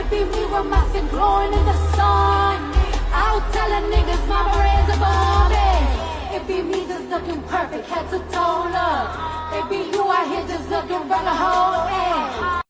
It be me with my skin glowing in the sun. I'll tell a niggas my brains are bombing. It be me just looking perfect, head to toe, look. It be you out here just looking run a whole egg.